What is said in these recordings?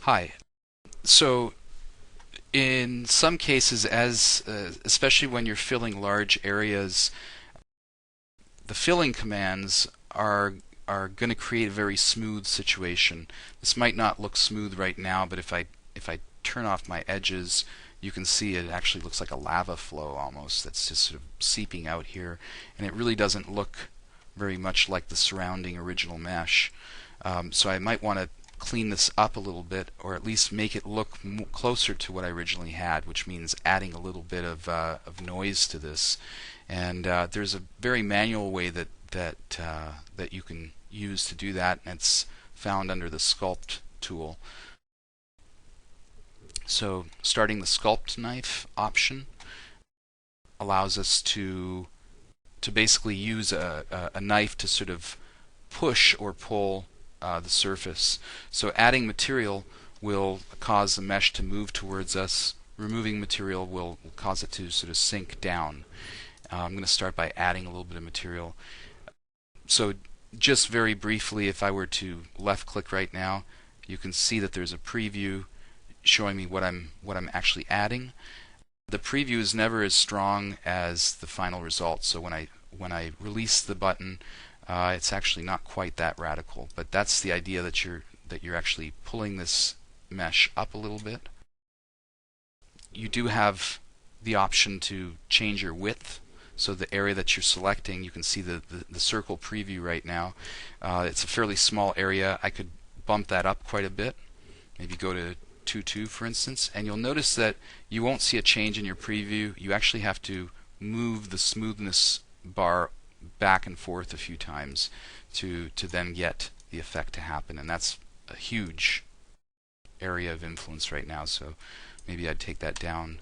Hi. So in some cases, especially when you're filling large areas, the filling commands are going to create a very smooth situation. This might not look smooth right now, but if I turn off my edges, you can see it actually looks like a lava flow almost that's just sort of seeping out here, and it really doesn't look very much like the surrounding original mesh. So I might want to clean this up a little bit, or at least make it look closer to what I originally had, which means adding a little bit of noise to this. And there's a very manual way that you can use to do that, and it's found under the Sculpt tool. So starting the Sculpt knife option allows us to basically use a knife to sort of push or pull the surface. So adding material will cause the mesh to move towards us. Removing material will cause it to sort of sink down. I'm going to start by adding a little bit of material. So just very briefly, if I were to left click right now, you can see that there's a preview showing me what I'm actually adding. The preview is never as strong as the final result, so when I release the button, it's actually not quite that radical. But that's the idea, that you're actually pulling this mesh up a little bit. You do have the option to change your width. So the area that you're selecting, you can see the circle preview right now. It's a fairly small area. I could bump that up quite a bit. Maybe go to 2.2 for instance, and you'll notice that you won't see a change in your preview. You actually have to move the smoothness bar back and forth a few times to then get the effect to happen, and that's a huge area of influence right now. So maybe I'd take that down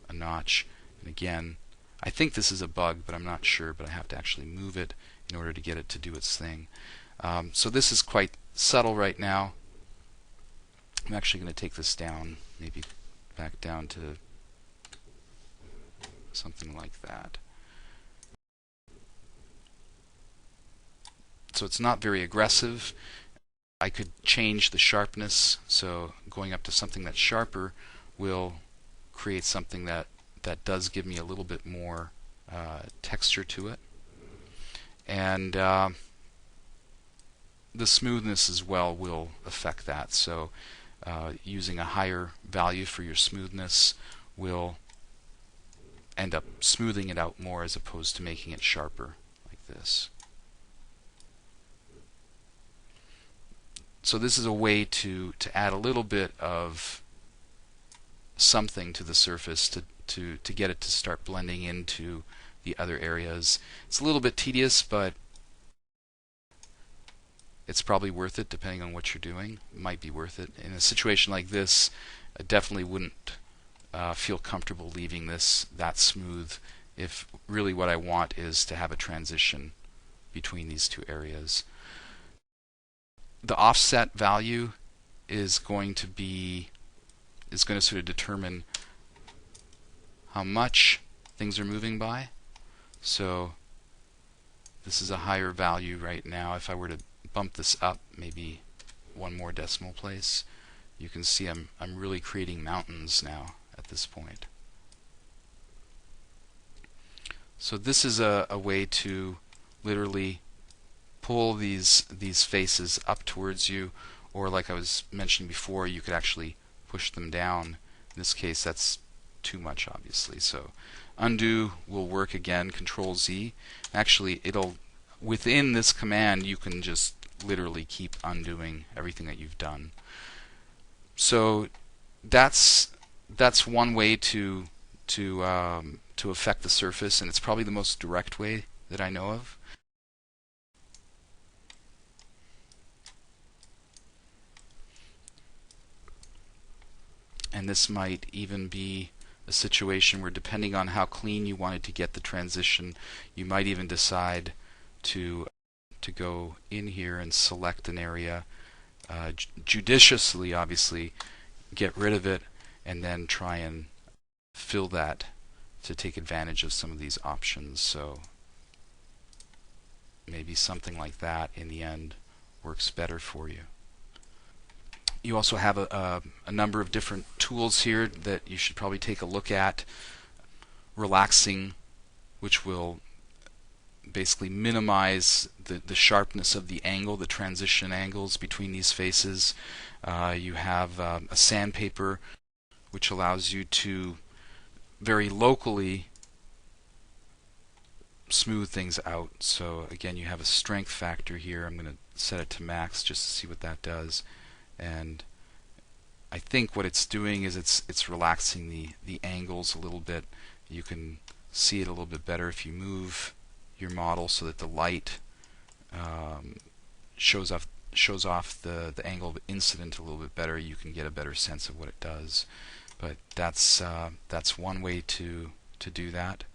a notch. And again, I think this is a bug, but I'm not sure, but I have to actually move it in order to get it to do its thing. So this is quite subtle right now. I'm actually going to take this down, maybe back down to something like that. So it's not very aggressive. I could change the sharpness, so going up to something that's sharper will create something that does give me a little bit more texture to it. And the smoothness as well will affect that. So using a higher value for your smoothness will end up smoothing it out more as opposed to making it sharper like this. So this is a way to add a little bit of something to the surface to get it to start blending into the other areas. It's a little bit tedious, but it's probably worth it depending on what you're doing. It might be worth it. In a situation like this, I definitely wouldn't feel comfortable leaving this that smooth if really what I want is to have a transition between these two areas. The offset value is going to sort of determine how much things are moving by. So this is a higher value right now. If I were to bump this up maybe one more decimal place, you can see I'm really creating mountains now at this point. So this is a way to literally pull these faces up towards you, or like I was mentioning before, you could actually push them down. In this case, that's too much, obviously. So undo will work again, Control Z. Actually, within this command, you can just literally keep undoing everything that you've done. So that's one way to affect the surface, and it's probably the most direct way that I know of. And this might even be a situation where, depending on how clean you wanted to get the transition, you might even decide to go in here and select an area, judiciously obviously get rid of it, and then try and fill that to take advantage of some of these options. So maybe something like that in the end works better for you. You also have a number of different tools here that you should probably take a look at. Relaxing, which will basically minimize the sharpness of the angle, the transition angles between these faces. You have a sandpaper, which allows you to very locally smooth things out. So again, you have a strength factor here. I'm going to set it to max just to see what that does. And I think what it's doing is it's relaxing the angles a little bit. You can see it a little bit better if you move your model so that the light shows off the angle of incident a little bit better. You can get a better sense of what it does. But that's one way to do that.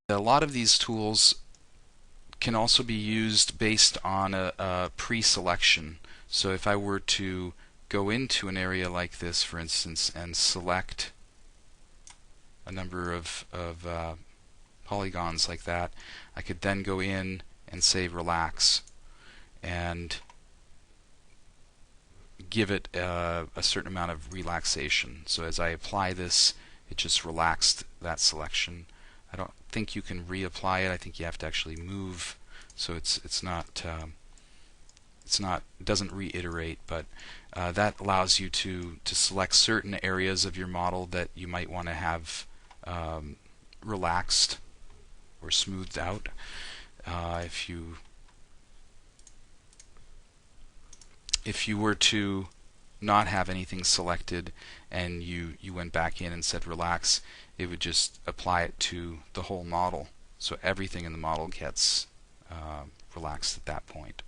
A lot of these tools can also be used based on a pre-selection. So if I were to go into an area like this, for instance, and select a number of polygons like that, I could then go in and say relax and give it a certain amount of relaxation. So as I apply this, it just relaxed that selection. I don't think you can reapply it. I think you have to actually move, so it doesn't reiterate, but that allows you to select certain areas of your model that you might want to have relaxed or smoothed out. If you were to not have anything selected and you went back in and said relax, it would just apply it to the whole model. So everything in the model gets relaxed at that point.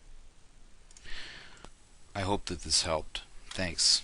I hope that this helped. Thanks.